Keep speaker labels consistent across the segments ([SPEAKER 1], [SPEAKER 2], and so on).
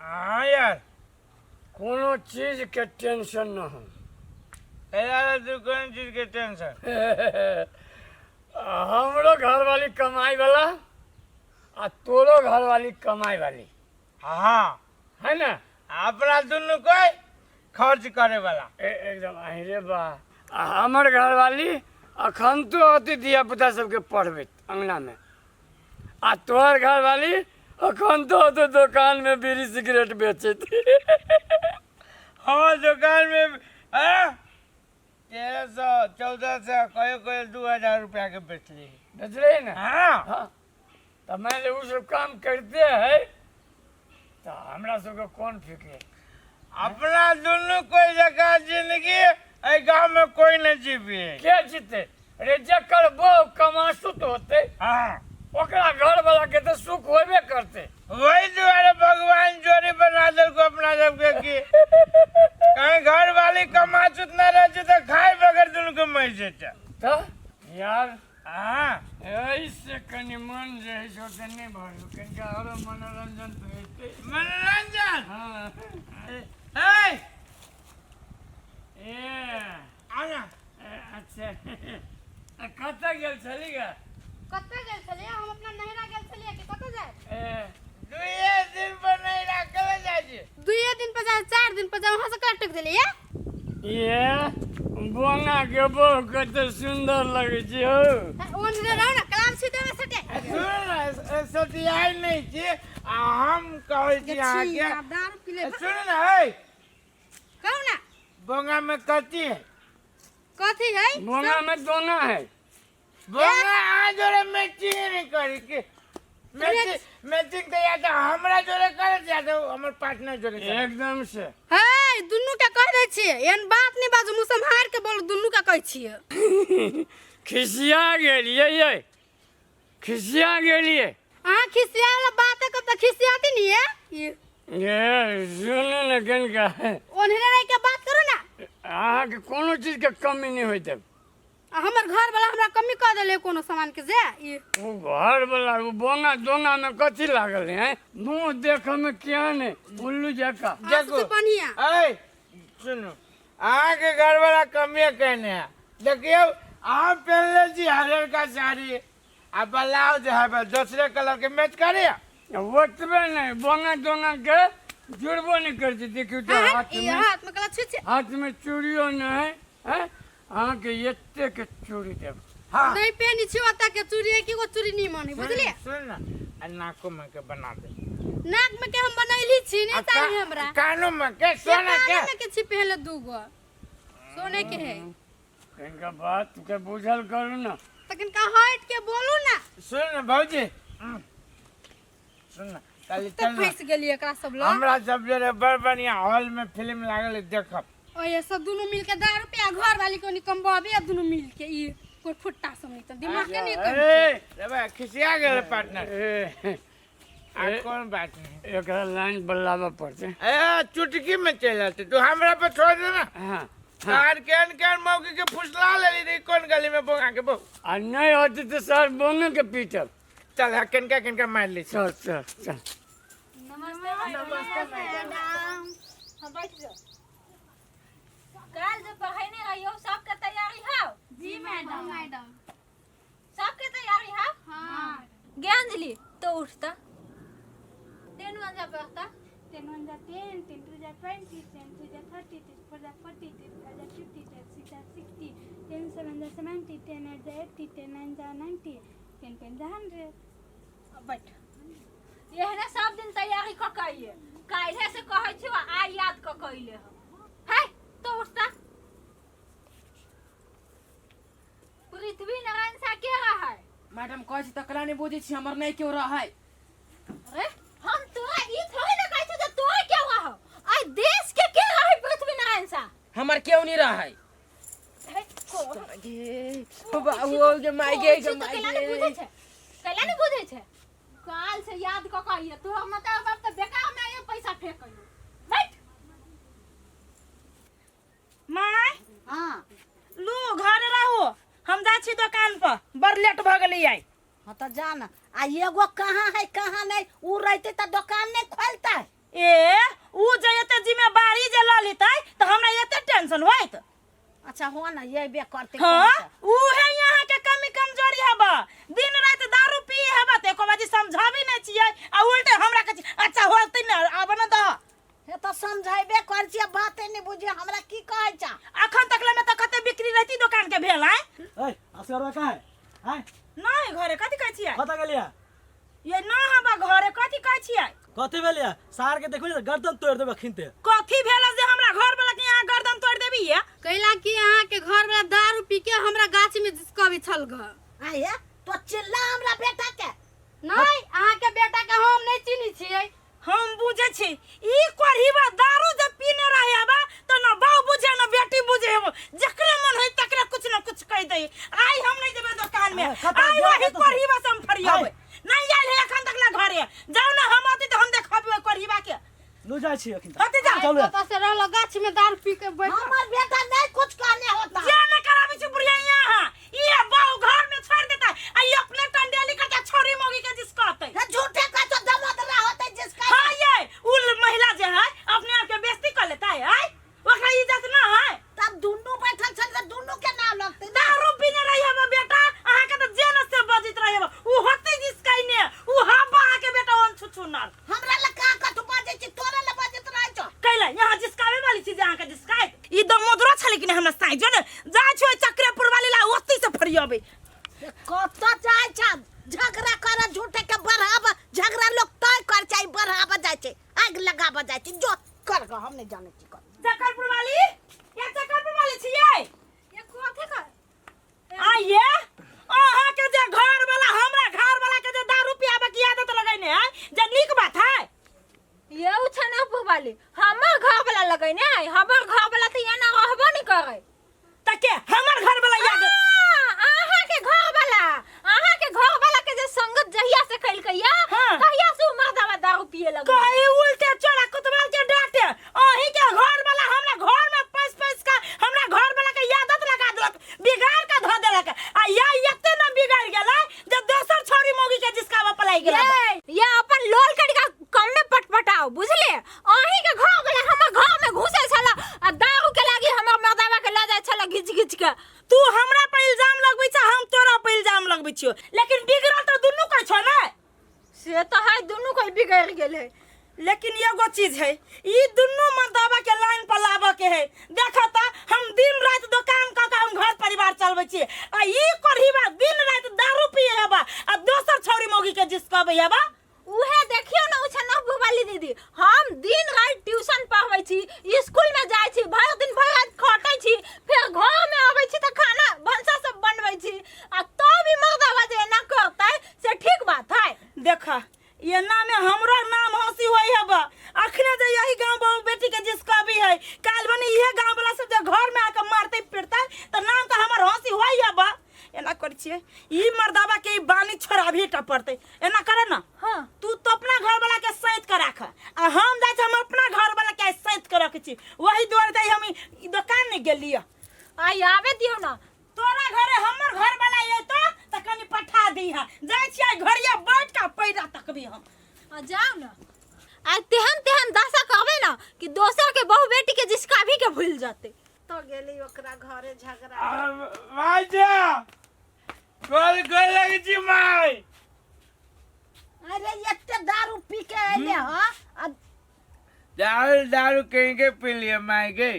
[SPEAKER 1] हाँ यार
[SPEAKER 2] कोनो चीज के टेंशन न हो।
[SPEAKER 1] तू कौन चीज के टेंशन?
[SPEAKER 2] हमरो घर वाली कमाई वाला आ तोरो घर वाली कमाई वाली
[SPEAKER 1] हाँ
[SPEAKER 2] है ना।
[SPEAKER 1] अपना दोनों कोई खर्च करे वाला
[SPEAKER 2] एकदम अरे बा हमर घर वाली अखन तो अति दिया पुता सबके पढ़बे अंगना में आ तोहर घर वाली अखन तो दुकान में बीड़ी सिगरेट बेचे
[SPEAKER 1] हाँ दुकान में 1300 1400 कोई 2000 रुपया के बेच
[SPEAKER 2] रही ना।
[SPEAKER 1] हाँ
[SPEAKER 2] तो मैंने वो सब काम करते है तो हमरा सबके कौन फिक्र।
[SPEAKER 1] अपना दोनों कोई जगह जिंदगी गाँव में कोई न जीविए
[SPEAKER 2] क्या जीते रे जकर वो कमासु तो होते
[SPEAKER 1] हाँ
[SPEAKER 2] ओकरा घर वाला के तो सुख होबे करते।
[SPEAKER 1] वही द्वारा भगवान जोड़ी बना दल को अपना सबके की कहीं घर वाली कमा चुतना रहे तो खाए बगैर दोनों को मर जाता
[SPEAKER 2] तो यार
[SPEAKER 1] हाँ
[SPEAKER 2] ऐसे कनी मन जे है सो से नहीं भरलू कनिका और मनोरंजन तो हेते।
[SPEAKER 1] मनोरंजन
[SPEAKER 2] हाँ
[SPEAKER 1] ए
[SPEAKER 2] ए
[SPEAKER 1] आना
[SPEAKER 2] अच्छा कतऽ गेल छलीगा?
[SPEAKER 3] कतऽ गेल छलियै? हम अपना नैहरा गेल छलियै कि कतऽ जाए?
[SPEAKER 1] दुइये दिन पर नहीं रखल जाय छै।
[SPEAKER 3] दुइये दिन पर जाए 4 दिन पर जाए वहां से कटक देलियै।
[SPEAKER 2] ये बोना के बो कते सुंदर लगे छै हो।
[SPEAKER 3] ओनरे रहो ना कलाम सीधे में सटे।
[SPEAKER 1] सुन ना सतियाई नहीं छी हम कहै छी अहाँ के
[SPEAKER 3] दारू पी ले।
[SPEAKER 1] सुन ना है
[SPEAKER 3] कहू ना
[SPEAKER 1] बोंगा में कथी है?
[SPEAKER 3] कथी है?
[SPEAKER 2] बोना में दोना है।
[SPEAKER 1] बोंगा आ जोरे मैचिंग नहीं करी के मैचिंग तो या तो हमरा जोरे करे या तो हमर पार्टनर जोरे करे।
[SPEAKER 2] एकदम से
[SPEAKER 3] हे दुन्नु के कह दै छियै एहन बात नहीं बाजू मुंह संभाल के बोल दुन्नु का कहै छियै।
[SPEAKER 2] खिसिया गेलिए ये खिसिया गेलिए।
[SPEAKER 3] अहाँ खिसिया वाला बात है कब तक खिसियाती नहीं है
[SPEAKER 2] ये सुनो न कनिका
[SPEAKER 3] ओनरे रह के बात करो ना।
[SPEAKER 2] अहाँ के कोनो चीज के कमी नहीं होते।
[SPEAKER 3] हमर घर वाला हमरा कमी कह देले कोनो सामान के जे
[SPEAKER 2] वो घर वाला वो बोना दोना में कथी लागल है? मुंह देख में क्या ने उल्लू जका
[SPEAKER 3] देखो बढ़िया।
[SPEAKER 1] ए सुनो अहाँ के घर वाला कमियां कहने है देखियो आप पहले जी हरियर का साड़ी आ ब्लाउज है दूसरे कलर के मैच करे
[SPEAKER 2] ओतबे नहीं बोना दोना के जुड़बो नहीं करती। देखियो तो
[SPEAKER 3] हाथ में कला छी
[SPEAKER 2] हाथ में चूड़ियों नहीं है अहाँ के एते के चूड़ी देब।
[SPEAKER 1] हाँ
[SPEAKER 3] नहीं पहनी छी ओता के चूड़ी है कि वो चूड़ी नहीं माने बुझलिए।
[SPEAKER 1] सुन ना नाको में के बना दे
[SPEAKER 3] नाक में के हम बनैली छी नहीं चाहिए हमरा।
[SPEAKER 1] कानों में के सोना के
[SPEAKER 3] में के छी पहले दूगो सोने के है।
[SPEAKER 2] इनका बात के बुझल करू ना
[SPEAKER 3] लेकिन का हट के बोलू ना।
[SPEAKER 1] सुन ना भौजी सुन ना कल
[SPEAKER 3] तो फंस गेली एकरा सब लोग।
[SPEAKER 1] हमरा सब जरे बड़ बढ़िया हॉल में फिल्म लागल देखब
[SPEAKER 3] और ये सब दोनों मिल के 10 रुपया घर वाली को निकम्बाबे दोनों मिल के ई कोई फुट्टा सब नहीं तो दिमाग के नहीं कर।
[SPEAKER 1] ए रे खिसिया गेल पार्टनर आ कौन बात नहीं
[SPEAKER 2] एकरा लाइन बल्लावा पड़ते।
[SPEAKER 1] ए चुटकी में चल जाते तू हमरा पर छोड़ दे ना।
[SPEAKER 2] हाँ
[SPEAKER 1] कार केन मौके के फुसला ले ली कौन गली में बोंगा के बो
[SPEAKER 2] आ नहीं होती तो सर बोने के पीटब।
[SPEAKER 1] चल किनका मार ली
[SPEAKER 2] चल चल चल
[SPEAKER 3] नमस्ते मैडम। हां बैठ जाओ।
[SPEAKER 4] कल जो पढ़ाई नहीं रही हो सबके तैयारी है?
[SPEAKER 3] जी मैडम।
[SPEAKER 4] सबके तैयारी है?
[SPEAKER 3] हां
[SPEAKER 4] ज्ञानजलि तो उठता 10 बजे पढ़ता
[SPEAKER 3] 10 1 जा 10 10 2 जा 20 10 2 जा 30 10 4 जा 40 10 5 जा 50 10 6 जा 60 10 7 जा 70 10 8 जा 80 10 9 जा 90 10 10 जा 100।
[SPEAKER 4] अब बैठ एहने सब दिन तैयारी क कइले काहे से कहै छी आ याद क कइले है तो उठता। पृथ्वी नारायण सा के रहा है?
[SPEAKER 5] मैडम कहै छी तकरा नहीं बुझै छी हमर नहीं क्यों रहा है।
[SPEAKER 4] अरे हम तोरा ई थोड़ी ना कहै छी जे तोरा क्या रहा आई देश के रहा है पृथ्वी नारायण सा
[SPEAKER 5] हमर क्यों नहीं रहा है? वो जो माई गे
[SPEAKER 4] कैला नहीं बुझे छे काल से याद क कहिए तू हम त बाप त बेकार में ये पैसा फेंक बैठ।
[SPEAKER 6] माय
[SPEAKER 5] हां
[SPEAKER 6] लू घर रहो हम जा छी दुकान पर बड़ लेट भ गेली आई।
[SPEAKER 5] हां त जा ना आ एगो कहां है कहां नहीं उ रहते त दुकान नहीं खोलता है
[SPEAKER 6] ए ऊ जे एते जिम्मेवारी जे ल लेतै त हमरा एते टेंशन होइत।
[SPEAKER 4] अच्छा हो ना ये बे करते
[SPEAKER 6] हां ऊ है यहाँ के कमी कमजोरी हबा, दिन रात दारू पी हबा त एको बाजी समझाबी नै छियै आ उल्टे हमरा कहै अच्छा होतै न आब न द।
[SPEAKER 4] हे तो समझाइबे कर छियै, बाते नहीं बुझे हमरा की कहै छ।
[SPEAKER 6] अखन तकले में त कते बिक्री रहती दुकान के भेल है।
[SPEAKER 7] ए असरवा का है हैं
[SPEAKER 6] नहीं घरे कथी कहै छियै?
[SPEAKER 7] कत गेलिया
[SPEAKER 6] ये न हबा घरे कथी कहै छियै?
[SPEAKER 7] कथी भेलिया सार के देखो गर्दन तोड़ देबे खिनते।
[SPEAKER 6] कथी भेल जे हमरा घर वाला के यहाँ गर्दन तोड़ देबी है?
[SPEAKER 8] कैला कि अहाँ के घर वाला दारू पी के हमरा गाछ में जिसकबी छल घर।
[SPEAKER 4] आये तो चिल्ला हमरा बेटा के।
[SPEAKER 8] नहीं अहाँ के बेटा के हम नहीं चिन्ही छियै।
[SPEAKER 6] हम बुझे छी ई कोढ़ीबा दारू जब पीने रहे बा तो न बाऊ बुझे न बेटी बुझे हो, जकरे मन होई तकरे कुछ न कुछ कह दे। आई हम नहीं देबे दुकान में, आई वही कोढ़ीबा से हम फरियाबे नहीं आइल है एखन तक ला घरे। जाऊ न हम आती तो हम देखबे कोढ़ीबा के
[SPEAKER 7] नु जाय छी अखन
[SPEAKER 6] हते जा।
[SPEAKER 7] चलू
[SPEAKER 8] तो से रहलो गाछ में दारू पी के बैठ।
[SPEAKER 4] हमर बेटा नहीं कुछ कहने होता।
[SPEAKER 6] जा न कराबी छी बुढ़िया यहाँ ये बाऊ घर में छोड़ देता आई अपने टंडेली करके छोरी मोगी के जिसकते।
[SPEAKER 4] हे झूठे का तो दमदरा होते जिसका।
[SPEAKER 6] हां ये उल महिला जे है अपने आप के बेइज्जती कर लेता है ओकरा इज्जत ना है।
[SPEAKER 4] तब दुन्नु बैठल छल त दुन्नु के नाम लगते।
[SPEAKER 6] दारू पीने रही है बेटा अहाँ के तो जेन से बजित रही है ऊ होते जिसकाई ने ऊ हबा अहाँ के बेटा ओन छुछुनार
[SPEAKER 4] हमरा ला का कथु बाजे छी, तोरा ला बाजत रह छ।
[SPEAKER 6] कैला यहाँ जिसकावे वाली चीज अहाँ के जिसकाई ई दमोदरो छले कि हमरा साई जो ने जा छ चक्रपुर वाली ला ओती से फरियाबे।
[SPEAKER 4] कत जाय छ झगड़ा कर झूठे के बढ़ावा, झगड़ा लोग तय कर चाहि बढ़ावा जाय छै, आग लगावा जाय छै। जो कर ग हम नहीं जाने छी कर।
[SPEAKER 6] चक्रपुर वाली या चक्रपुर वाली छियै
[SPEAKER 4] ये कोथे कर
[SPEAKER 6] आइए अहाँ के जे घर वाला हमरा घर वाला के जे दारू पियाबे की आदत लगैने है जे नीक बात है।
[SPEAKER 4] ये उछना वाली हमर घर वाला लगैने है, हमर घर वाला त एना रहबो नहीं करे।
[SPEAKER 6] त के हमर घर वाला याद
[SPEAKER 4] आहा के घर वाला के जे संगत जहिया से कैल कहिया
[SPEAKER 6] हाँ।
[SPEAKER 4] कहिया से मर्दावा दारू पिए लगे।
[SPEAKER 6] कहीं उल्टे चोरा कुतवाल के डांटे अही के घर वाला हमरा घर में पैस का हमरा घर वाला के आदत लगा देलक बिगाड़ के ध देलक आ या एते न बिगाड़ गेलै जे दोसर छोरी मोगी के जिसका पलाई गेलै।
[SPEAKER 4] ये अपन लोल कड़ी का कम में पटपटाओ बुझले। अही के घर वाला हमर घर में घुसे छला आ दारू के लागी हमर मर्दावा के ले जाय छला घिच घिच के।
[SPEAKER 6] तू हमरा पे इल्जाम लगबै छ हम तोरा पे इल्जाम लगबै छियो लेकिन बिगड़ल तो दुनू का छ ना।
[SPEAKER 4] से तो है दुनू कोई बिगड़ गेल है।
[SPEAKER 6] लेकिन एगो चीज है ई दुनू मर्दावा के लाइन पर लाबे के है। देखा ता हम दिन रात दुकान का हम घर परिवार चलबै छी आ ई कोढ़ीबा दिन रात दारू पिए हेबा आ दोसर छोरी मोगी के जिसकबै हेबा।
[SPEAKER 4] उहे देखियो ना उछना वाली दीदी हम दिन रात ट्यूशन पढ़बै छी, स्कूल में जाय छी, भर दिन भर रात खटै छी, फिर घर में आबै छी त खाना भंसा सब बनबै छी आ तो भी मर्दावा जे ना करतै से ठीक बात है।
[SPEAKER 6] देखा ये नाम में हमरो नाम हंसी होई हेबा अखने जे यही गांव बहु बेटी के जिसकबी है काल बनी इहे गांव वाला सब जे घर में आके मारते पिटते त नाम त हमर हंसी होई हेबा। एना कर छिए ई मर्दावा के बानी छोड़ा भी ट पड़ते एना करे ना।
[SPEAKER 4] हां
[SPEAKER 6] तू तो अपना घर वाला के सहित के राख आ हम जाय हम अपना घर वाला के सहित के रख छी वही द्वारे त हम ई दुकान में गेलिया।
[SPEAKER 4] आई आवे दियो ना
[SPEAKER 6] तोरा घरे हमर घर वाला ये तो कनी पठा दी है जाय छी घरिया बैठ के पैरा तकबी हम।
[SPEAKER 4] जाओ ना आ तेहन दशा कहबे ना कि दोसर के बहु बेटी के जिसका भी के भूल जाते तो गेली ओकरा घरे झगड़ा।
[SPEAKER 1] माजा कॉल कर लगी छी माई।
[SPEAKER 4] अरे एते दारू पी के आइले ह
[SPEAKER 1] दारू कहीं के पी लिया माई के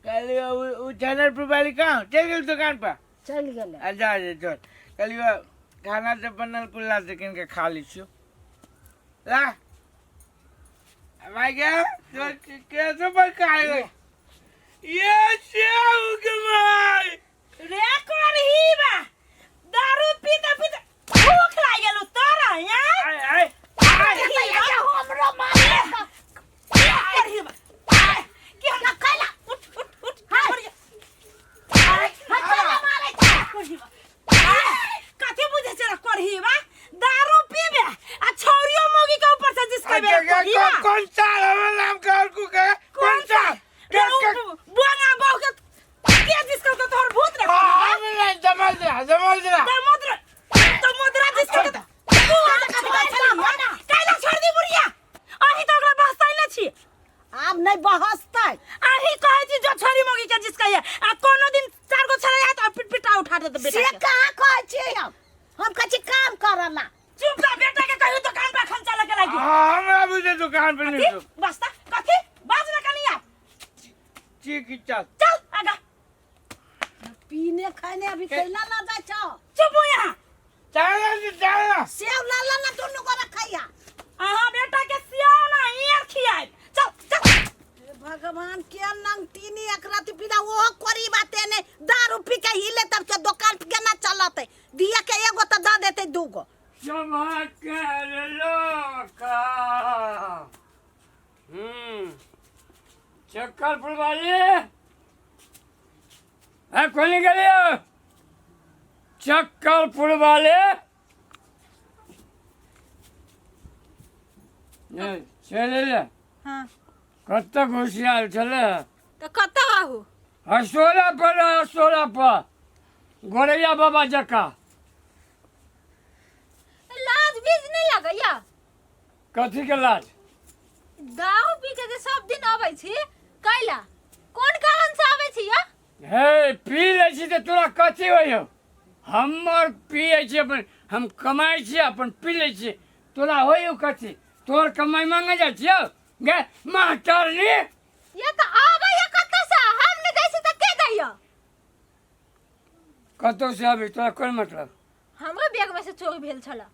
[SPEAKER 1] कल वो चैनल वाली कहाँ चल गई दुकान पर
[SPEAKER 4] चल गेले।
[SPEAKER 1] अच्छा चल कल खाना तो बनल कुल्ला से किन के खा ली छो ला माई क्या तो कैसे पर खाए ये शेव के माई
[SPEAKER 6] रे कोढ़ीबा दारू पीते पीते भूख लाग गेलौ तोरा यार।
[SPEAKER 1] आई आई
[SPEAKER 4] हमरो मारे
[SPEAKER 6] कोढ़ीबा के हम कैला उठ उठ उठ
[SPEAKER 4] मारे
[SPEAKER 6] कोढ़ीबा कथि बुझे छला कोढ़ीबा दारू पीबे आ छौरियो मोगी के ऊपर से जिसका बे कोढ़ीबा
[SPEAKER 1] कौन सा नाम का को के कौन सा
[SPEAKER 6] बुआना बहु के जिसका तो तोर भूत रे
[SPEAKER 1] नहीं जमल दे
[SPEAKER 6] तो मुद्रा जिसका तो कैला छोड़ दी बुढ़िया अही तो ओकरा बस
[SPEAKER 1] दुकान पे नहीं रुक।
[SPEAKER 6] बस्ता कथी बाज ना कनिया
[SPEAKER 1] ठीक है चल।
[SPEAKER 6] चल आगा
[SPEAKER 4] पीने खाने अभी कैला ना जाय छ
[SPEAKER 6] चुप हो यहाँ
[SPEAKER 1] चल
[SPEAKER 4] सेव लाला ना दोनों को रखैया
[SPEAKER 6] अहाँ बेटा के सियाओ ना ईयर खियाए चल चल
[SPEAKER 4] हे भगवान के नंग तीनी एकराती पिला वो कोरी बाते ने दारू पी के हिले तब के दुकान पे केना चलते दिया के एगो त द देते दूगो
[SPEAKER 2] सभा कर लोका चक्करपुर वाले है कौन निकले चक्करपुर वाले चले ले
[SPEAKER 4] हां
[SPEAKER 2] कत होशियार चले
[SPEAKER 4] त कत आहू
[SPEAKER 2] हसोला पर गोरैया बाबा जका
[SPEAKER 4] लाज बीज नहीं लगैया
[SPEAKER 2] कथी के लाज
[SPEAKER 4] दारू पी के जे सब दिन आबै छी कैला कोन कारण से आबै छी या
[SPEAKER 2] हे पी ले छी तो तोरा कथी होइयो हमर पिए छी अपन हम कमाई छी अपन पी ले छी तोरा होइयो कथी तोर कमाई मांगे जा छियो गे मास्टरनी
[SPEAKER 4] ये त आबै या कत से हम नहीं दै छी त के दैया
[SPEAKER 2] कतौ से आबी तोरा कोन मतलब
[SPEAKER 4] हमरा बैग में से चोरी भेल छला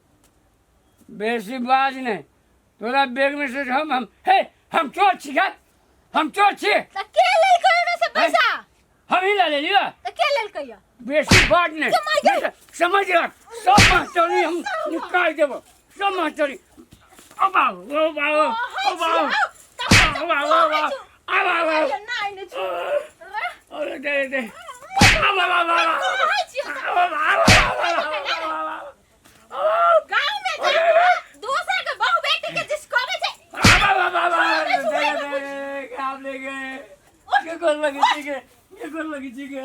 [SPEAKER 2] बेसी बाज नहीं तोरा बैग में से हम चोर छी गे हम चोर छी
[SPEAKER 4] त के लेल करे में से पैसा
[SPEAKER 2] हम ही ले लिया
[SPEAKER 4] त के लेल कैया
[SPEAKER 2] बेसी बात नहीं
[SPEAKER 4] समझ गए?
[SPEAKER 2] समझ रख सब मास्टरी हम निकाल देबो सब मास्टरी अब आओ अब आओ अब आओ अब आओ अब आओ अब आओ
[SPEAKER 4] नहीं नहीं
[SPEAKER 2] अरे दे अब
[SPEAKER 4] गांव में जा दूसरे के बहू बेटी के जिसको में से
[SPEAKER 2] आप ले गए क्या कर लगी थी के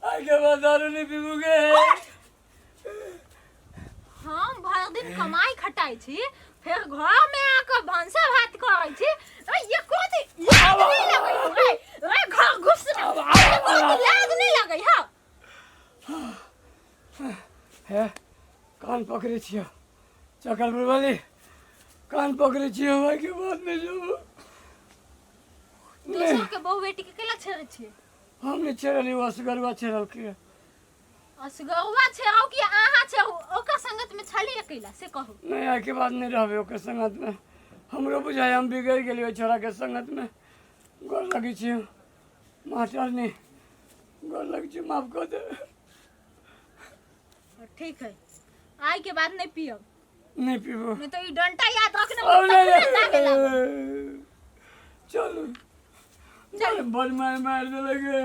[SPEAKER 2] आगे बाद दारू नहीं पीबूगे
[SPEAKER 4] हम भर दिन कमाई खटाई छी फिर घर में आकर भंसा भात करै छी तो ये कोथी लाज नहीं लगै रे घर घुस लाज नहीं लगै हा
[SPEAKER 2] है कान पकड़े छियो चक्करपुर वाली कान पकड़े छियो भाई के बाद में जो
[SPEAKER 4] दूसरे के बहू बेटी के केला छेड़े छी
[SPEAKER 2] हमने छेड़ली असगरवा छेड़ल के
[SPEAKER 4] असगरवा छेड़ौ कि आहा छेड़ौ ओकर संगत में छली अकेला से कहू
[SPEAKER 2] नहीं आए के बाद नहीं रहबे ओकर संगत में हमरो बुझाय हम बिगड़ गेलियो छोरा के संगत में गोर लगी छियो मास्टर ने गोर लगी छी माफ कर दे
[SPEAKER 4] ठीक है आई के बाद नहीं पियो
[SPEAKER 2] नहीं पीबो
[SPEAKER 4] नहीं तो ई डंटा याद रखना
[SPEAKER 2] चलो चल बड़ मार दे लगे